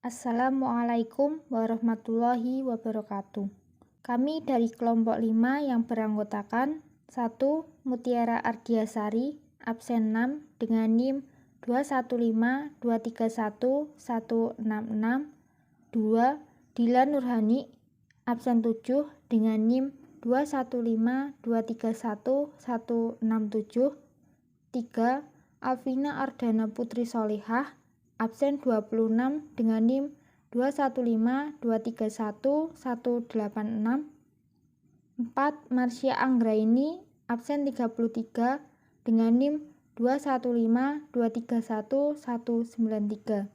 Assalamualaikum warahmatullahi wabarakatuh. Kami dari kelompok 5 yang beranggotakan 1. Mutiara Ardiasari, absen 6 dengan NIM 215231166. 2. Dilan Nurhani, absen 7 dengan NIM 215231167. 3. Alvina Ardana Putri Solihah, absen 26 dengan NIM 215231186. 4. Marsya Anggraini, absen 33 dengan NIM 215231193.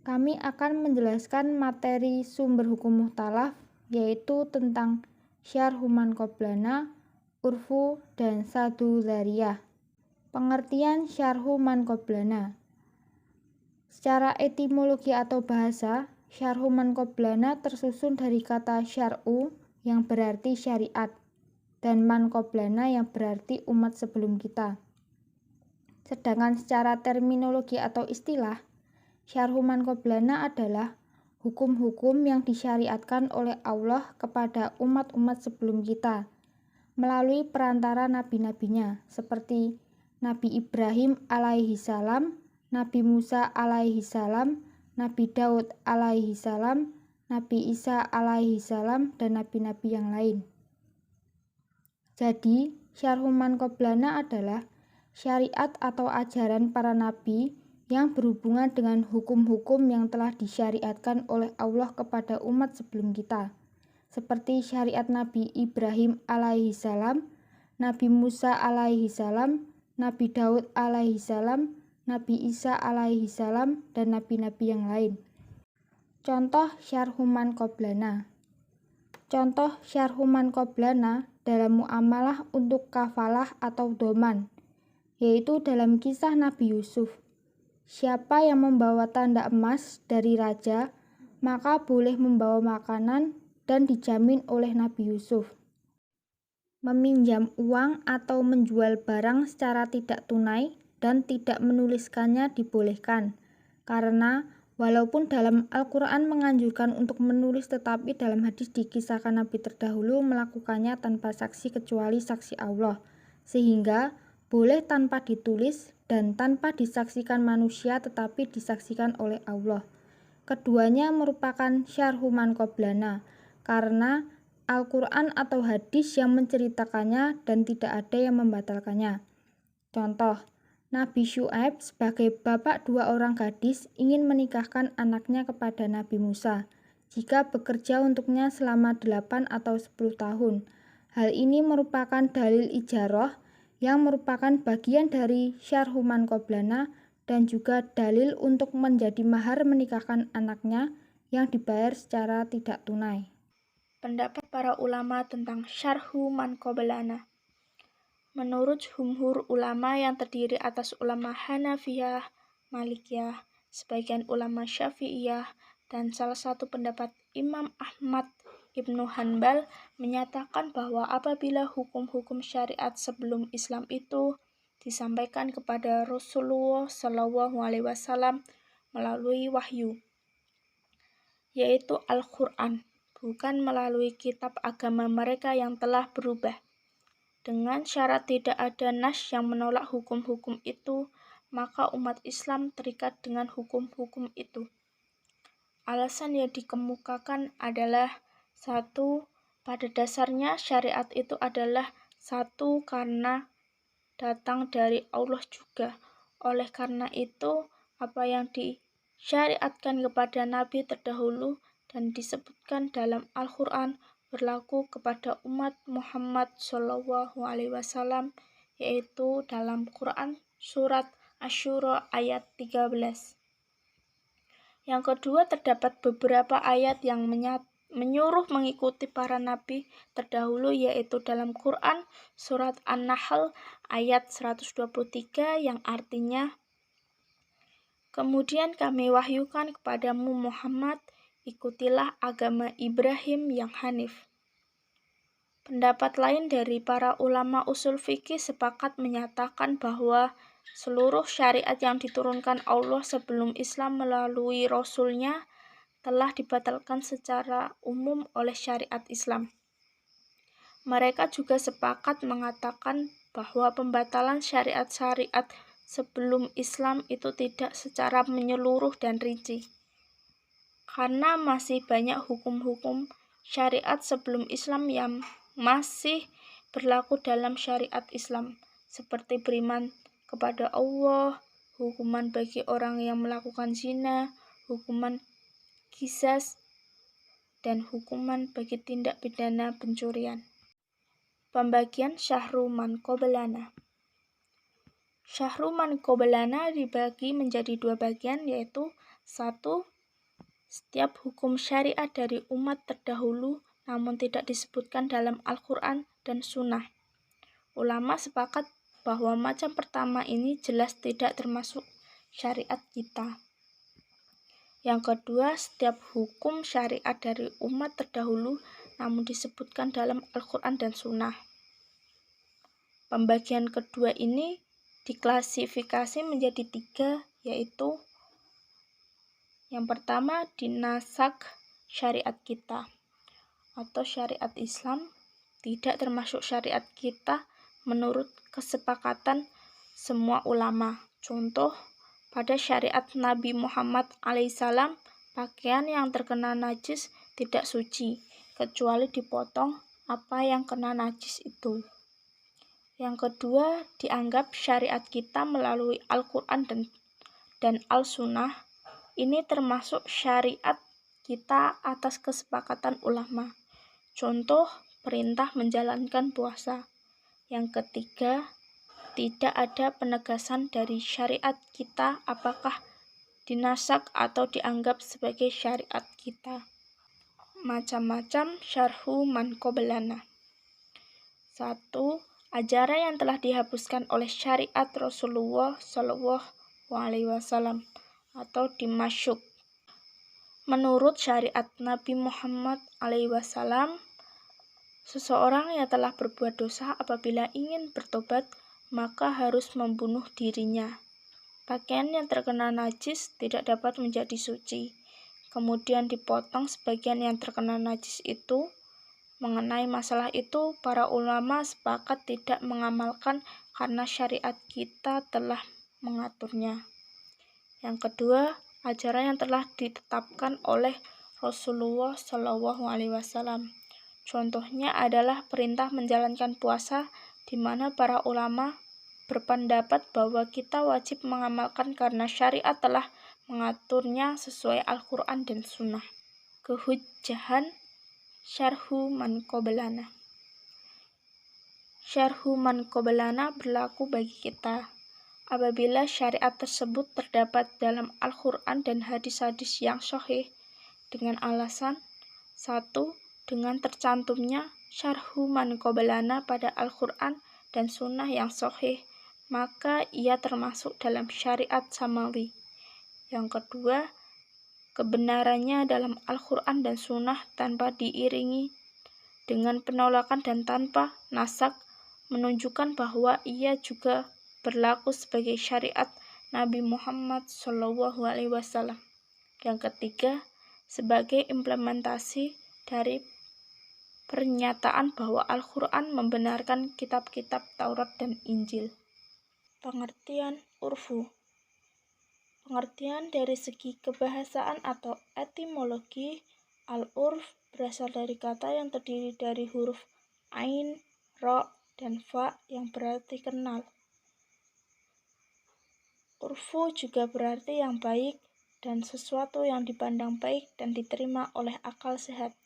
Kami akan menjelaskan materi sumber hukum mukhtalaf, yaitu tentang Syarhu Man Qoblana, Urfu, dan Sadu Dzariyah. Pengertian Syarhu Man Qoblana. Secara etimologi atau bahasa, Syarhu Man Qoblana tersusun dari kata syar'u yang berarti syariat dan man qoblana yang berarti umat sebelum kita. Sedangkan secara terminologi atau istilah, Syarhu Man Qoblana adalah hukum-hukum yang disyariatkan oleh Allah kepada umat-umat sebelum kita melalui perantara nabi-nabinya seperti Nabi Ibrahim alaihi salam, Nabi Musa alaihi salam, Nabi Daud alaihi salam, Nabi Isa alaihi salam, dan nabi-nabi yang lain. Jadi, Syarhu Man Qoblana adalah syariat atau ajaran para nabi yang berhubungan dengan hukum-hukum yang telah disyariatkan oleh Allah kepada umat sebelum kita, seperti syariat Nabi Ibrahim alaihi salam, Nabi Musa alaihi salam, Nabi Daud alaihi salam, Nabi Isa alaihi salam, dan nabi-nabi yang lain. Contoh Syarhu Man Qoblana. Contoh Syarhu Man Qoblana dalam muamalah untuk kafalah atau doman, yaitu dalam kisah Nabi Yusuf. Siapa yang membawa tanda emas dari raja, maka boleh membawa makanan dan dijamin oleh Nabi Yusuf. Meminjam uang atau menjual barang secara tidak tunai dan tidak menuliskannya dibolehkan, karena walaupun dalam Al-Quran menganjurkan untuk menulis, tetapi dalam hadis dikisahkan Nabi terdahulu melakukannya tanpa saksi kecuali saksi Allah, sehingga boleh tanpa ditulis dan tanpa disaksikan manusia tetapi disaksikan oleh Allah. Keduanya merupakan Syarhu Man Qoblana karena Al-Quran atau hadis yang menceritakannya dan tidak ada yang membatalkannya. Contoh, Nabi Syu'aib sebagai bapak 2 orang gadis ingin menikahkan anaknya kepada Nabi Musa jika bekerja untuknya selama 8 atau 10 tahun. Hal ini merupakan dalil ijarah yang merupakan bagian dari Syarhu Man Qoblana dan juga dalil untuk menjadi mahar menikahkan anaknya yang dibayar secara tidak tunai. Pendapat para ulama tentang Syarhu Man Qoblana. Menurut jumhur ulama yang terdiri atas ulama Hanafiyah, Malikiyah, sebagian ulama Syafi'iyah, dan salah satu pendapat Imam Ahmad Ibnu Hanbal menyatakan bahwa apabila hukum-hukum syariat sebelum Islam itu disampaikan kepada Rasulullah SAW melalui wahyu, yaitu Al-Quran, bukan melalui kitab agama mereka yang telah berubah. Dengan syarat tidak ada nas yang menolak hukum-hukum itu, maka umat Islam terikat dengan hukum-hukum itu. Alasan yang dikemukakan adalah 1. Pada dasarnya syariat itu adalah 1 karena datang dari Allah juga. Oleh karena itu, apa yang disyariatkan kepada Nabi terdahulu dan disebutkan dalam Al-Quran berlaku kepada umat Muhammad SAW, yaitu dalam Quran surat Asy-Syura ayat 13. Yang kedua, terdapat beberapa ayat yang menyuruh mengikuti para nabi terdahulu, yaitu dalam Quran surat An-Nahl ayat 123 yang artinya, "Kemudian kami wahyukan kepadamu Muhammad, ikutilah agama Ibrahim yang hanif." Pendapat lain dari para ulama usul fikih sepakat menyatakan bahwa seluruh syariat yang diturunkan Allah sebelum Islam melalui Rasul-Nya telah dibatalkan secara umum oleh syariat Islam. Mereka juga sepakat mengatakan bahwa pembatalan syariat-syariat sebelum Islam itu tidak secara menyeluruh dan rinci, karena masih banyak hukum-hukum syariat sebelum Islam yang masih berlaku dalam syariat Islam, seperti beriman kepada Allah, hukuman bagi orang yang melakukan zina, hukuman qisas, dan hukuman bagi tindak pidana pencurian. Pembagian Syahru Man Qablana. Syahru Man Qablana dibagi menjadi 2 bagian, yaitu 1. Setiap hukum syariat dari umat terdahulu namun tidak disebutkan dalam Al-Quran dan Sunnah. Ulama sepakat bahwa macam pertama ini jelas tidak termasuk syariat kita. Yang kedua, setiap hukum syariat dari umat terdahulu namun disebutkan dalam Al-Quran dan Sunnah. Pembagian kedua ini diklasifikasi menjadi 3, yaitu yang pertama, dinasak syariat kita atau syariat Islam tidak termasuk syariat kita menurut kesepakatan semua ulama. Contoh, pada syariat Nabi Muhammad alaihissalam, pakaian yang terkena najis tidak suci, kecuali dipotong apa yang kena najis itu. Yang kedua, dianggap syariat kita melalui Al-Quran dan Al-Sunnah. Ini termasuk syariat kita atas kesepakatan ulama. Contoh, perintah menjalankan puasa. Yang ketiga, tidak ada penegasan dari syariat kita apakah dinasak atau dianggap sebagai syariat kita. Macam-macam Syarhu Man Qablana. 1. Ajaran yang telah dihapuskan oleh syariat Rasulullah SAW atau dimasyuk. Menurut syariat Nabi Muhammad SAW, seseorang yang telah berbuat dosa apabila ingin bertobat, maka harus membunuh dirinya. Pakaian yang terkena najis tidak dapat menjadi suci, kemudian dipotong sebagian yang terkena najis itu. Mengenai masalah itu, para ulama sepakat tidak mengamalkan karena syariat kita telah mengaturnya. Yang kedua, ajaran yang telah ditetapkan oleh Rasulullah SAW. Contohnya adalah perintah menjalankan puasa, di mana para ulama berpendapat bahwa kita wajib mengamalkan karena syariat telah mengaturnya sesuai Al-Quran dan Sunnah. Kehujjahan Syarhu Man Qablana. Syarhu Man Qablana berlaku bagi kita apabila syariat tersebut terdapat dalam Al-Quran dan hadis-hadis yang sahih dengan alasan 1. Dengan tercantumnya Syarhu Man Qablana pada Al-Quran dan Sunnah yang sahih, maka ia termasuk dalam syariat samawi. Yang kedua, kebenarannya dalam Al-Quran dan Sunnah tanpa diiringi dengan penolakan dan tanpa nasak menunjukkan bahwa ia juga berlaku sebagai syariat Nabi Muhammad SAW. Yang ketiga, sebagai implementasi dari pernyataan bahwa Al-Quran membenarkan kitab-kitab Taurat dan Injil. Pengertian urfu. Pengertian dari segi kebahasaan atau etimologi, al-urf berasal dari kata yang terdiri dari huruf ain, ro, dan fa yang berarti kenal. Urfu juga berarti yang baik dan sesuatu yang dipandang baik dan diterima oleh akal sehat.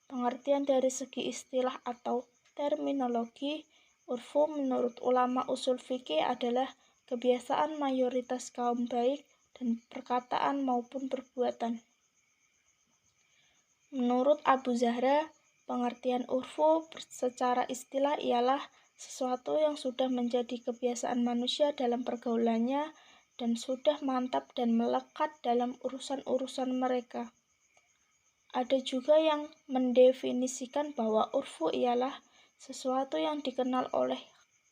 Pengertian dari segi istilah atau terminologi, urfu menurut ulama usul fikih adalah kebiasaan mayoritas kaum baik dan perkataan maupun perbuatan. Menurut Abu Zahra, pengertian urfu secara istilah ialah sesuatu yang sudah menjadi kebiasaan manusia dalam pergaulannya dan sudah mantap dan melekat dalam urusan-urusan mereka. Ada juga yang mendefinisikan bahwa urfu ialah sesuatu yang dikenal oleh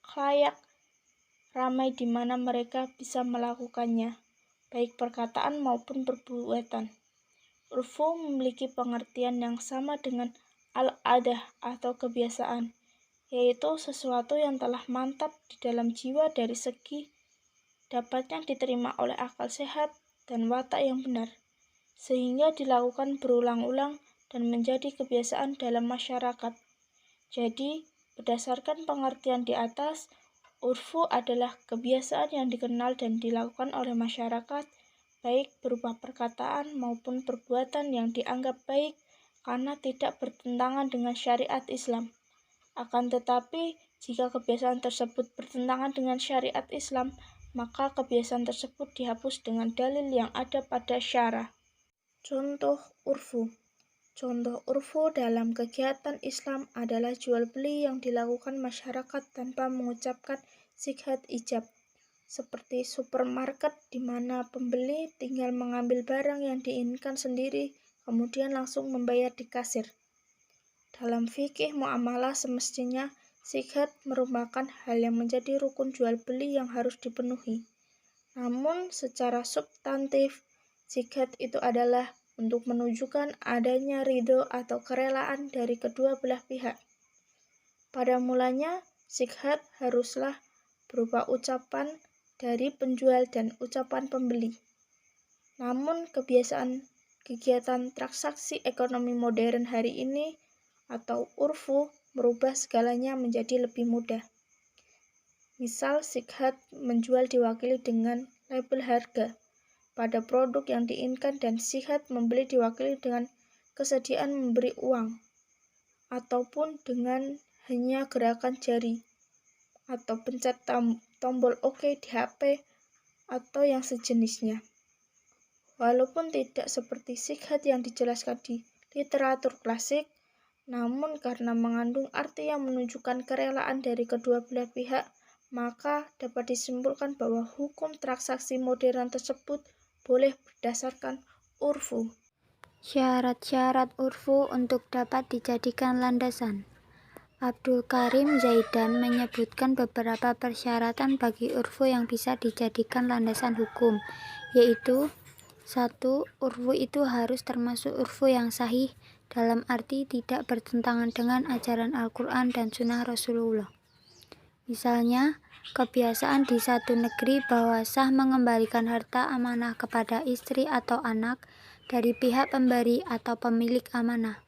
khalayak ramai di mana mereka bisa melakukannya, baik perkataan maupun perbuatan. Urfu memiliki pengertian yang sama dengan al-adah atau kebiasaan, yaitu sesuatu yang telah mantap di dalam jiwa dari segi dapatnya diterima oleh akal sehat dan watak yang benar, sehingga dilakukan berulang-ulang dan menjadi kebiasaan dalam masyarakat. Jadi, berdasarkan pengertian di atas, urfu adalah kebiasaan yang dikenal dan dilakukan oleh masyarakat, baik berupa perkataan maupun perbuatan yang dianggap baik karena tidak bertentangan dengan syariat Islam. Akan tetapi, jika kebiasaan tersebut bertentangan dengan syariat Islam, maka kebiasaan tersebut dihapus dengan dalil yang ada pada syarah. Contoh urfu. Contoh urfu dalam kegiatan Islam adalah jual beli yang dilakukan masyarakat tanpa mengucapkan sighat ijab, seperti supermarket di mana pembeli tinggal mengambil barang yang diinginkan sendiri, kemudian langsung membayar di kasir. Dalam fikih muamalah semestinya sighat merupakan hal yang menjadi rukun jual beli yang harus dipenuhi. Namun secara substantif, sighat itu adalah untuk menunjukkan adanya ridho atau kerelaan dari kedua belah pihak. Pada mulanya, sighat haruslah berupa ucapan dari penjual dan ucapan pembeli. Namun kegiatan transaksi ekonomi modern hari ini atau urfu merubah segalanya menjadi lebih mudah. Misal sighat menjual diwakili dengan label harga pada produk yang diinginkan dan sighat membeli diwakili dengan kesediaan memberi uang, ataupun dengan hanya gerakan jari, atau pencet tombol OK di HP, atau yang sejenisnya. Walaupun tidak seperti sighat yang dijelaskan di literatur klasik, namun karena mengandung arti yang menunjukkan kerelaan dari kedua belah pihak, maka dapat disimpulkan bahwa hukum transaksi modern tersebut boleh berdasarkan urfu. Syarat-syarat urfu untuk dapat dijadikan landasan. Abdul Karim Zaidan menyebutkan beberapa persyaratan bagi urfu yang bisa dijadikan landasan hukum, yaitu 1. Urfu itu harus termasuk urfu yang sahih, dalam arti tidak bertentangan dengan ajaran Al-Quran dan Sunnah Rasulullah. Misalnya, kebiasaan di satu negeri bahwa sah mengembalikan harta amanah kepada istri atau anak dari pihak pemberi atau pemilik amanah.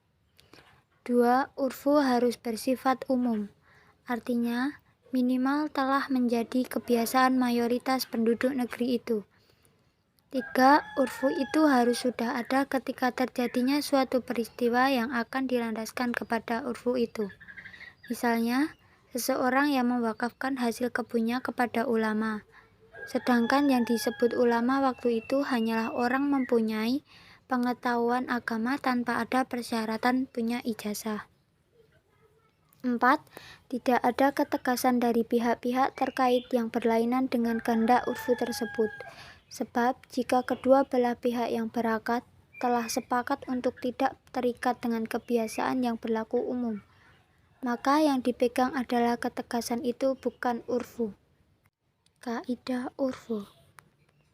2. Urfu harus bersifat umum, artinya minimal telah menjadi kebiasaan mayoritas penduduk negeri itu. 3. Urfu itu harus sudah ada ketika terjadinya suatu peristiwa yang akan dilandaskan kepada urfu itu. Misalnya, seseorang yang mewakafkan hasil kebunnya kepada ulama, sedangkan yang disebut ulama waktu itu hanyalah orang mempunyai pengetahuan agama tanpa ada persyaratan punya ijazah. 4. Tidak ada ketegasan dari pihak-pihak terkait yang berlainan dengan kehendak urfu tersebut. Sebab, jika kedua belah pihak yang berakad telah sepakat untuk tidak terikat dengan kebiasaan yang berlaku umum, maka yang dipegang adalah ketegasan itu, bukan urfu. Kaidah urfu.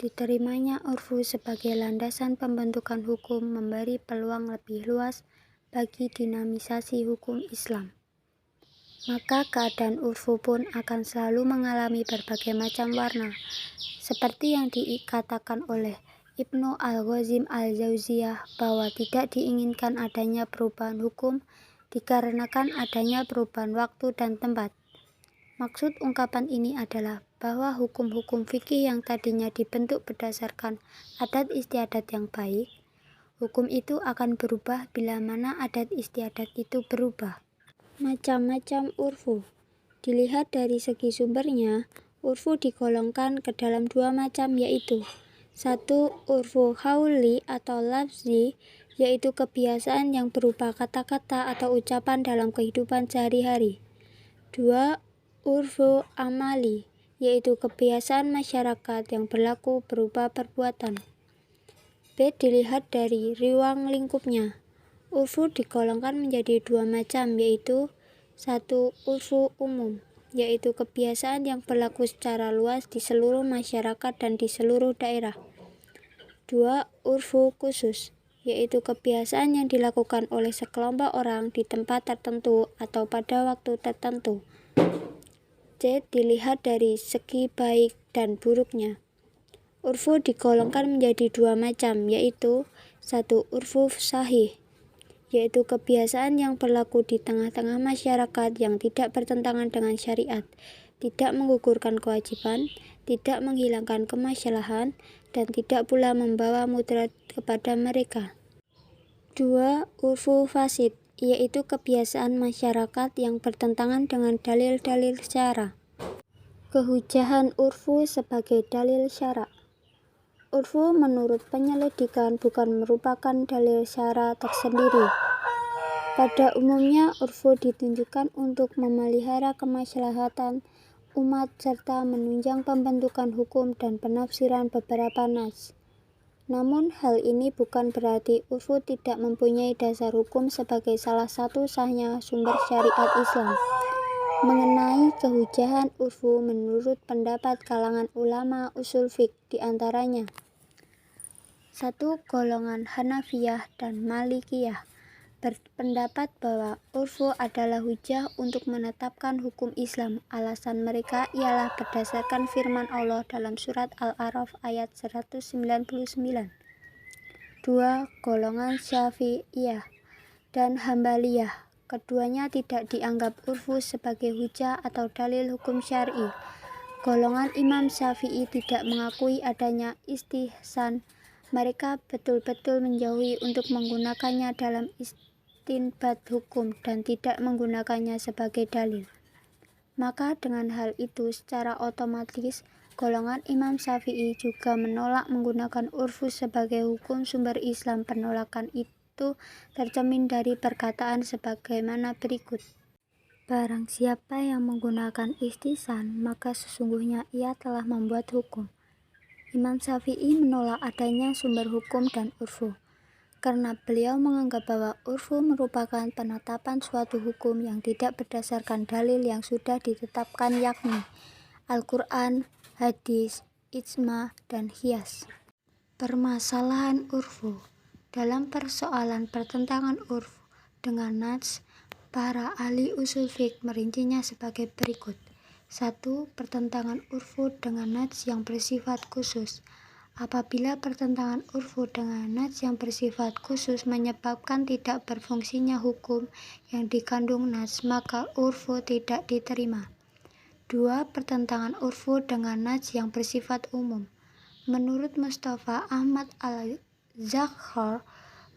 Diterimanya urfu sebagai landasan pembentukan hukum memberi peluang lebih luas bagi dinamisasi hukum Islam. Maka keadaan urfu pun akan selalu mengalami berbagai macam warna, seperti yang dikatakan oleh Ibnu Al-Ghazim Al-Jauziyah bahwa tidak diinginkan adanya perubahan hukum dikarenakan adanya perubahan waktu dan tempat. Maksud ungkapan ini adalah bahwa hukum-hukum fikih yang tadinya dibentuk berdasarkan adat istiadat yang baik, hukum itu akan berubah bila mana adat istiadat itu berubah. Macam-macam urfu. Dilihat dari segi sumbernya, urfu digolongkan ke dalam dua macam, yaitu 1. Urfu hauli atau lafzi, yaitu kebiasaan yang berupa kata-kata atau ucapan dalam kehidupan sehari-hari. 2. Urfu amali, yaitu kebiasaan masyarakat yang berlaku berupa perbuatan. B. Dilihat dari ruang lingkupnya. Urfu digolongkan menjadi dua macam, yaitu 1. Urfu umum, yaitu kebiasaan yang berlaku secara luas di seluruh masyarakat dan di seluruh daerah. 2. Urfu khusus, yaitu kebiasaan yang dilakukan oleh sekelompok orang di tempat tertentu atau pada waktu tertentu. C. Dilihat dari segi baik dan buruknya. Urfu digolongkan menjadi dua macam, yaitu 1. Urfu sahih, yaitu kebiasaan yang berlaku di tengah-tengah masyarakat yang tidak bertentangan dengan syariat, tidak menggugurkan kewajiban, tidak menghilangkan kemaslahan, dan tidak pula membawa mudarat kepada mereka. 2. Urfu fasid, yaitu kebiasaan masyarakat yang bertentangan dengan dalil-dalil syara. Kehujahan urfu sebagai dalil syara. Urfu menurut penyelidikan bukan merupakan dalil syara tersendiri. Pada umumnya, urfu ditunjukkan untuk memelihara kemaslahatan umat serta menunjang pembentukan hukum dan penafsiran beberapa nas. Namun, hal ini bukan berarti urfu tidak mempunyai dasar hukum sebagai salah satu sahnya sumber syariat Islam. Mengenai kehujahan urfu menurut pendapat kalangan ulama usul fiqh diantaranya 1. Golongan Hanafiyah dan Malikiyah berpendapat bahwa urfu adalah hujah untuk menetapkan hukum Islam. Alasan mereka ialah berdasarkan firman Allah dalam surat Al-A'raf ayat 199. 2. Golongan Syafi'iyah dan Hambaliyah. Keduanya tidak dianggap urfu sebagai hujah atau dalil hukum syar'i. Golongan Imam Syafi'i tidak mengakui adanya istihsan. Mereka betul-betul menjauhi untuk menggunakannya dalam istinbat hukum dan tidak menggunakannya sebagai dalil. Maka dengan hal itu secara otomatis golongan Imam Syafi'i juga menolak menggunakan urfu sebagai hukum sumber Islam. Penolakan itu tercermin dari perkataan sebagaimana berikut. Barang siapa yang menggunakan istihsan, maka sesungguhnya ia telah membuat hukum. Imam Syafi'i menolak adanya sumber hukum dan urfu, karena beliau menganggap bahwa urfu merupakan penetapan suatu hukum yang tidak berdasarkan dalil yang sudah ditetapkan, yakni Al-Quran, hadis, ijma, dan qiyas. Permasalahan urfu. Dalam persoalan pertentangan urfu dengan nas, para ahli usul fiqh merincinya sebagai berikut. 1. Pertentangan urfu dengan nas yang bersifat khusus. Apabila pertentangan urfu dengan nas yang bersifat khusus menyebabkan tidak berfungsinya hukum yang dikandung nas, maka urfu tidak diterima. 2. Pertentangan urfu dengan nas yang bersifat umum. Menurut Mustafa Ahmad Al-Zakhar,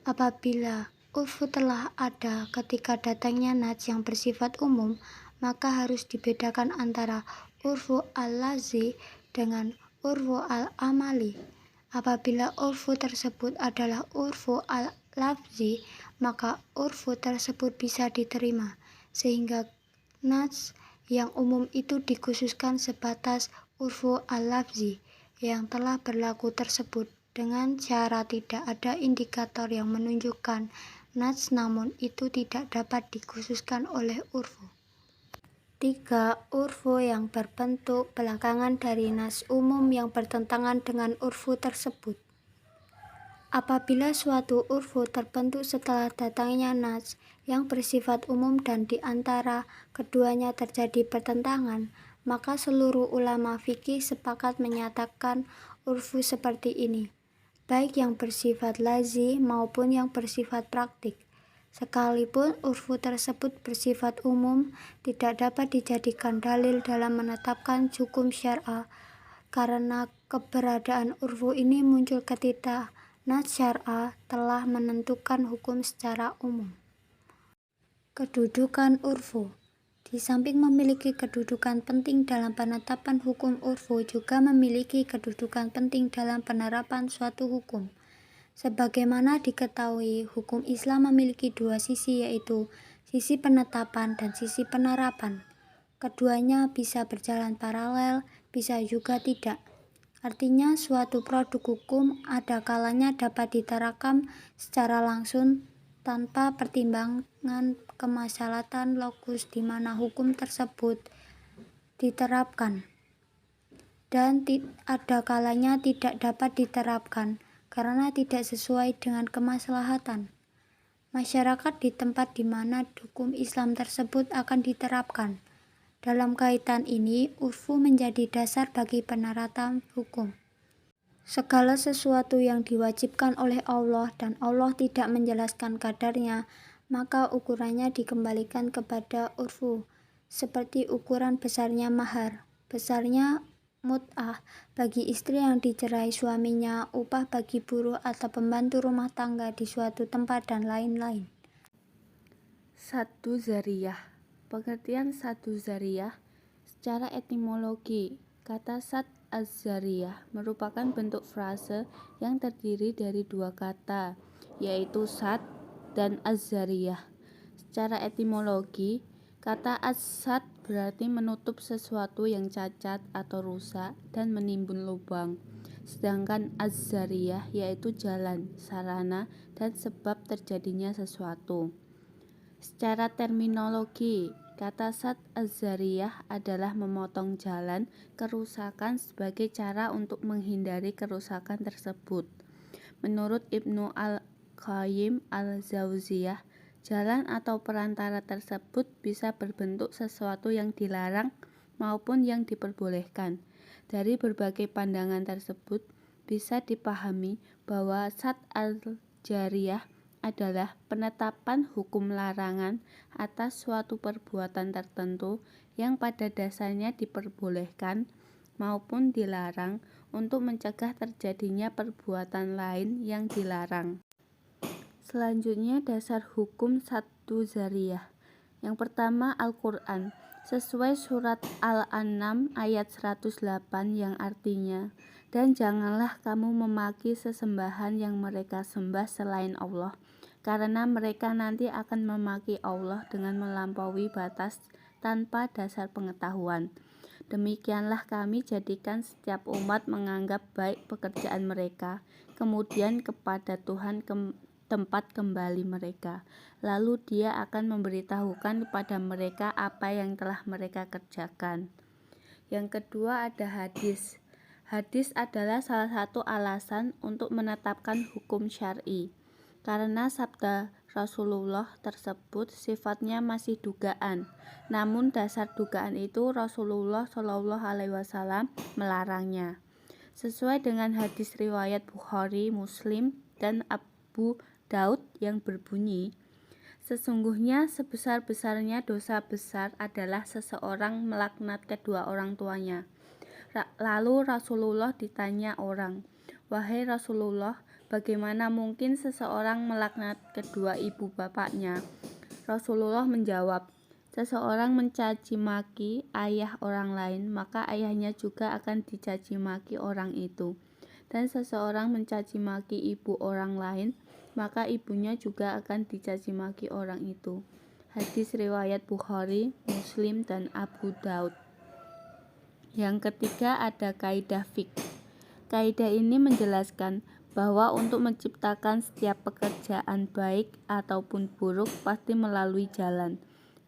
apabila urfu telah ada ketika datangnya nas yang bersifat umum, maka harus dibedakan antara urfu al-lazi dengan urfu al-amali. Apabila urfu tersebut adalah urfu al-lafzi, maka urfu tersebut bisa diterima, sehingga nas yang umum itu dikhususkan sebatas urfu al-lafzi yang telah berlaku tersebut dengan cara tidak ada indikator yang menunjukkan nas, namun itu tidak dapat dikhususkan oleh urfu. 3. Urfu yang berbentuk belakangan dari nas umum yang bertentangan dengan urfu tersebut. Apabila suatu urfu terbentuk setelah datangnya nas yang bersifat umum dan di antara keduanya terjadi pertentangan, maka seluruh ulama fikih sepakat menyatakan urfu seperti ini, baik yang bersifat lazi maupun yang bersifat praktik. Sekalipun urfu tersebut bersifat umum, tidak dapat dijadikan dalil dalam menetapkan hukum syar'a, karena keberadaan urfu ini muncul ketika nas syar'a telah menentukan hukum secara umum. Kedudukan urfu. Di samping memiliki kedudukan penting dalam penetapan hukum, urfu juga memiliki kedudukan penting dalam penerapan suatu hukum. Sebagaimana diketahui, hukum Islam memiliki dua sisi, yaitu sisi penetapan dan sisi penerapan. Keduanya bisa berjalan paralel, bisa juga tidak. Artinya, suatu produk hukum ada kalanya dapat diterapkan secara langsung tanpa pertimbangan kemaslahatan lokus di mana hukum tersebut diterapkan, dan ada kalanya tidak dapat diterapkan karena tidak sesuai dengan kemaslahatan masyarakat di tempat di mana hukum Islam tersebut akan diterapkan. Dalam kaitan ini, urfu menjadi dasar bagi penerapan hukum. Segala sesuatu yang diwajibkan oleh Allah dan Allah tidak menjelaskan kadarnya, maka ukurannya dikembalikan kepada urfu, seperti ukuran besarnya mahar, besarnya mut'ah bagi istri yang dicerai suaminya, upah bagi buruh atau pembantu rumah tangga di suatu tempat, dan lain-lain. Saddu Zariyah. Pengertian Saddu Zariyah secara etimologi. Kata Sadd az-Zariyah merupakan bentuk frase yang terdiri dari dua kata, yaitu Sadd dan az-Zariyah. Secara etimologi, kata as-sadd berarti menutup sesuatu yang cacat atau rusak dan menimbun lubang. Sedangkan az-zariyah yaitu jalan, sarana, dan sebab terjadinya sesuatu. Secara terminologi, kata sadd az-zariyah adalah memotong jalan kerusakan sebagai cara untuk menghindari kerusakan tersebut. Menurut Ibnu al-Qayyim al-Jauziyah, jalan atau perantara tersebut bisa berbentuk sesuatu yang dilarang maupun yang diperbolehkan. Dari berbagai pandangan tersebut, bisa dipahami bahwa sadd al-jariyah adalah penetapan hukum larangan atas suatu perbuatan tertentu yang pada dasarnya diperbolehkan maupun dilarang untuk mencegah terjadinya perbuatan lain yang dilarang. Selanjutnya, dasar hukum Saddu Zariyah. Yang pertama, Al-Quran. Sesuai surat Al-An'am ayat 108 yang artinya, dan janganlah kamu memaki sesembahan yang mereka sembah selain Allah, karena mereka nanti akan memaki Allah dengan melampaui batas tanpa dasar pengetahuan. Demikianlah kami jadikan setiap umat menganggap baik pekerjaan mereka, kemudian kepada Tuhan tempat kembali mereka, lalu Dia akan memberitahukan kepada mereka apa yang telah mereka kerjakan. Yang kedua ada hadis. Hadis adalah salah satu alasan untuk menetapkan hukum syar'i, karena sabda Rasulullah tersebut sifatnya masih dugaan. Namun dasar dugaan itu Rasulullah SAW melarangnya. Sesuai dengan hadis riwayat Bukhari, Muslim, dan Abu Daud yang berbunyi, sesungguhnya sebesar-besarnya dosa besar adalah seseorang melaknat kedua orang tuanya. Lalu Rasulullah ditanya orang, "Wahai Rasulullah, bagaimana mungkin seseorang melaknat kedua ibu bapaknya?" Rasulullah menjawab, "Seseorang mencaci maki ayah orang lain, maka ayahnya juga akan dicaci maki orang itu. Dan seseorang mencaci maki ibu orang lain, maka ibunya juga akan dicaci maki orang itu." Hadis riwayat Bukhari, Muslim, dan Abu Daud. Yang ketiga ada kaidah fiqh. Kaidah ini menjelaskan bahwa untuk menciptakan setiap pekerjaan baik ataupun buruk pasti melalui jalan.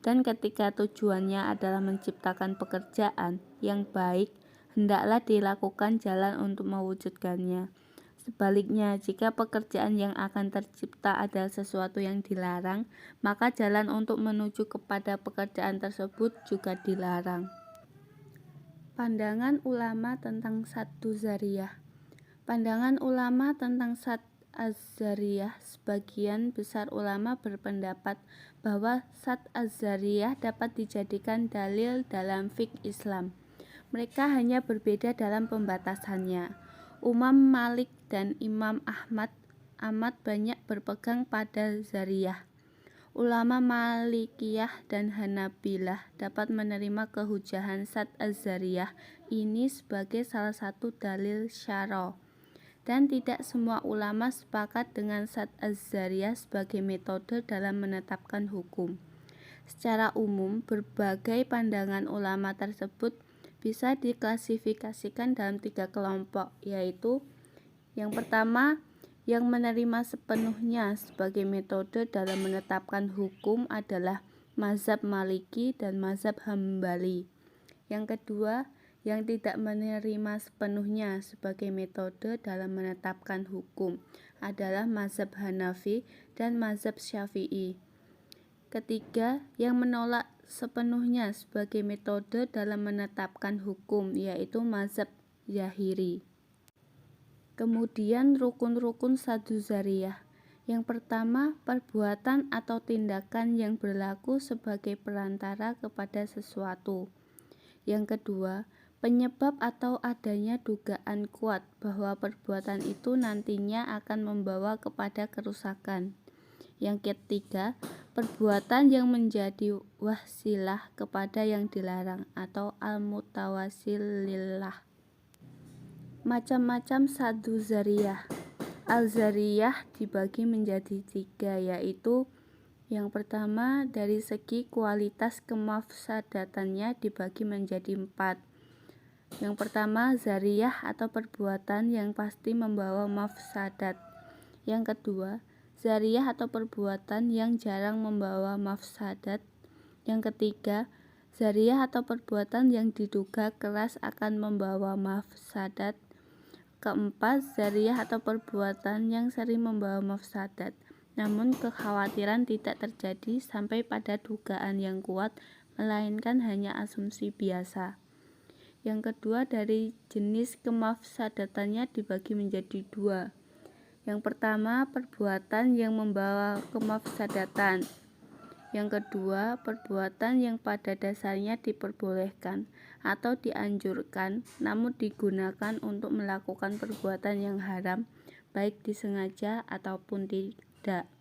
Dan ketika tujuannya adalah menciptakan pekerjaan yang baik, hendaklah dilakukan jalan untuk mewujudkannya. Sebaliknya, jika pekerjaan yang akan tercipta adalah sesuatu yang dilarang, maka jalan untuk menuju kepada pekerjaan tersebut juga dilarang. Pandangan ulama tentang Saddu Zariyah. Pandangan ulama tentang Sadd az-Zariyah, sebagian besar ulama berpendapat bahwa Sadd az-Zariyah dapat dijadikan dalil dalam fiqh Islam. Mereka hanya berbeda dalam pembatasannya. Imam Malik dan Imam Ahmad amat banyak berpegang pada Zariyah. Ulama Malikiyah dan Hanabilah dapat menerima kehujahan Sadd az-Zariyah ini sebagai salah satu dalil syara'. Dan tidak semua ulama sepakat dengan Sadd az-Zariyah sebagai metode dalam menetapkan hukum. Secara umum, berbagai pandangan ulama tersebut bisa diklasifikasikan dalam 3 kelompok, yaitu yang pertama, yang menerima sepenuhnya sebagai metode dalam menetapkan hukum adalah mazhab Maliki dan mazhab Hambali. Yang kedua, yang tidak menerima sepenuhnya sebagai metode dalam menetapkan hukum adalah mazhab Hanafi dan mazhab Syafi'i. Ketiga, yang menolak sepenuhnya sebagai metode dalam menetapkan hukum yaitu mazhab Zahiri. Kemudian rukun-rukun Saduzariyah. Yang pertama, perbuatan atau tindakan yang berlaku sebagai perantara kepada sesuatu. Yang kedua, penyebab atau adanya dugaan kuat bahwa perbuatan itu nantinya akan membawa kepada kerusakan. Yang ketiga, perbuatan yang menjadi wasilah kepada yang dilarang atau al-mutawassilillah. Macam-macam Saduzariyah. Al-Zariyah dibagi menjadi 3, yaitu yang pertama, dari segi kualitas kemafsadatannya dibagi menjadi 4. Yang pertama, zariyah atau perbuatan yang pasti membawa mafsadat. Yang kedua, zariyah atau perbuatan yang jarang membawa mafsadat. Yang ketiga, zariyah atau perbuatan yang diduga keras akan membawa mafsadat. Keempat, zariyah atau perbuatan yang sering membawa mafsadat, namun kekhawatiran tidak terjadi sampai pada dugaan yang kuat, melainkan hanya asumsi biasa. Yang kedua, dari jenis kemafsadatannya dibagi menjadi 2. Yang pertama, perbuatan yang membawa kemafsadatan. Yang kedua, perbuatan yang pada dasarnya diperbolehkan atau dianjurkan, namun digunakan untuk melakukan perbuatan yang haram, baik disengaja ataupun tidak.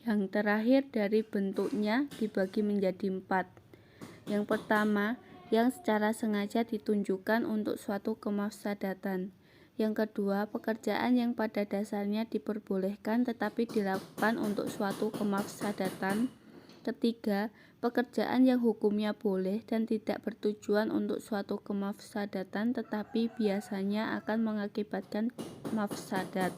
Yang terakhir, dari bentuknya dibagi menjadi 4. Yang pertama, yang secara sengaja ditunjukkan untuk suatu kemafsadatan. Yang kedua, pekerjaan yang pada dasarnya diperbolehkan tetapi dilakukan untuk suatu kemafsadatan. Ketiga, pekerjaan yang hukumnya boleh dan tidak bertujuan untuk suatu kemafsadatan tetapi biasanya akan mengakibatkan mafsadat.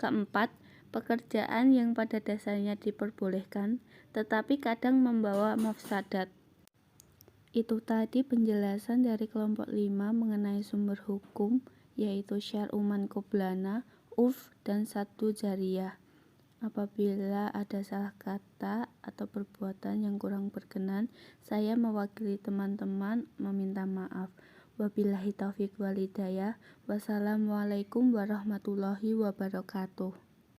Keempat, pekerjaan yang pada dasarnya diperbolehkan tetapi kadang membawa mafsadat. Itu tadi penjelasan dari kelompok 5 mengenai sumber hukum, yaitu Syar'u man qoblana, urf, dan Saduzariyah. Apabila ada salah kata atau perbuatan yang kurang berkenan, saya mewakili teman-teman meminta maaf. Wabillahi taufiq wal hidayah. Wassalamualaikum warahmatullahi wabarakatuh.